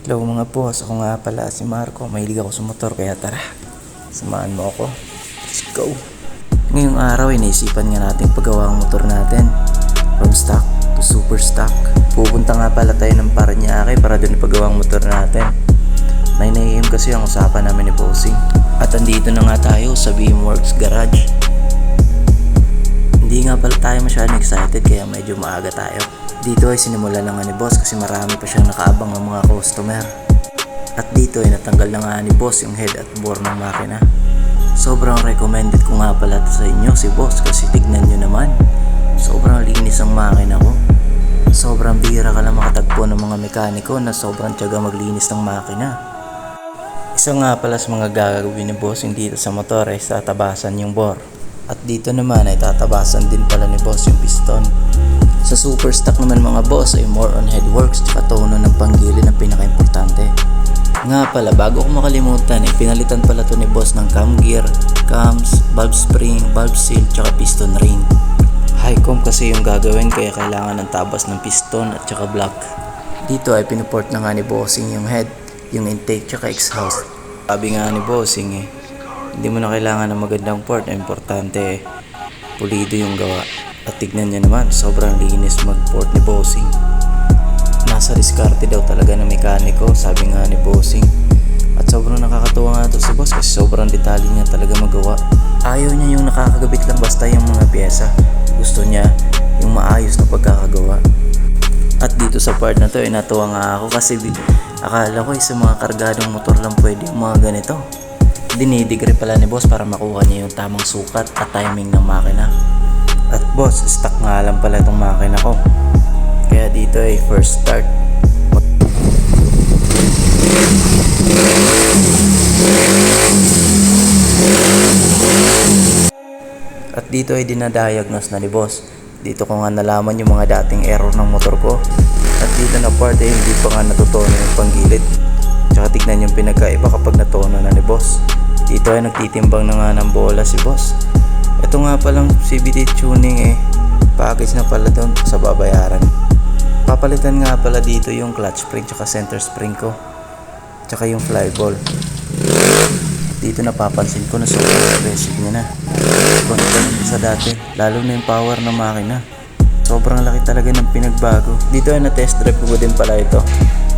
Hello mga boss, ako nga pala si Marco. Mahilig ako sa motor kaya tara, samahan mo ako. Let's go! Ngayong araw ay naisipan nga natin paggawa ang motor natin from stock to super stock. Pupunta nga pala tayo ng Parañaque para doon ipagawa ang motor natin. 9 AM kasi ang usapan namin ni Bossing. At andito na nga tayo sa Beamworks Garage. Hindi nga pala tayo masyadong excited kaya medyo maaga tayo. Dito ay sinimula na nga ni boss kasi marami pa siyang nakaabang ng mga customer. At dito ay natanggal na nga ni boss yung head at bore ng makina. Sobrang recommended ko nga pala to sa inyo si boss kasi tignan nyo naman. Sobrang linis ang makina ko. Sobrang bihira ka lang makatagpo ng mga mekaniko na sobrang tiyaga maglinis ng makina. Isa nga pala sa mga gagawin ni bossing dito sa motor ay tatabasan yung bore. At dito naman ay tatabasan din pala ni boss yung piston. Sa super stock naman mga boss ay more on headworks at tono ng panggilid ang pinaka-importante. Nga pala, bago ko makalimutan ay pinalitan pala to ni boss ng cam gear, cams, valve spring, valve seal, tsaka piston ring. High comb kasi yung gagawin kaya kailangan ng tabas ng piston at tsaka block. Dito ay pinuport na nga ni bossing yung head, yung intake tsaka exhaust. Sabi nga ni bossing hindi mo na kailangan ng magandang port, importante pulido yung gawa. At tignan nyo naman, sobrang linis mag-port ni bossing. Nasa diskarte daw talaga ng mekaniko, sabi nga ni bossing. At sobrang nakakatuwa nga to si boss kasi sobrang detalye niya talaga magawa. Ayaw niya yung nakakagabit lang basta yung mga pyesa. Gusto niya yung maayos na pagkakagawa. At dito sa part na to ay natuwa nga ako kasi akala ko sa mga kargadong motor lang pwede yung mga ganito. Dinidegree pala ni boss para makuha niya yung tamang sukat at timing ng makina. At boss, stock nga lang pala itong makina ko. Kaya dito ay first start. At dito ay dinadiagnose na ni boss. Dito ko nga nalaman yung mga dating error ng motor ko. At dito na part ay hindi pa nga natutono yung panggilid. Tsaka tignan yung pinagkaiba kapag natutono na ni boss. Dito ay nagtitimbang na nga ng bola si boss. Ito nga palang CVT tuning package na pala doon sa babayaran. Papalitan nga pala dito yung clutch spring tsaka center spring ko. Tsaka yung flyball. Dito napapansin ko na sobrang aggressive niya na. Konti sa dati, lalo na yung power ng makina. Sobrang laki talaga ng pinagbago. Dito ay na-test drive ko din pala ito.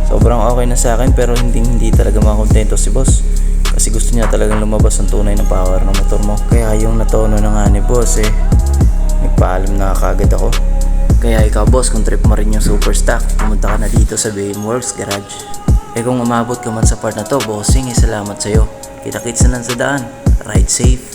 Sobrang okay na sa akin pero hindi talaga makakontento si boss. Kasi gusto niya talagang lumabas ang tunay ng power ng motor mo. Kaya yung natono na nga ni boss nagpaalam na kagad ako. Kaya ikaw boss, kung trip mo rin yung super stock, pumunta ka na dito sa Beamworks Garage. Kung umabot ka man sa part na to, bossing salamat sa'yo. Kita-kits na lang sa daan. Ride safe.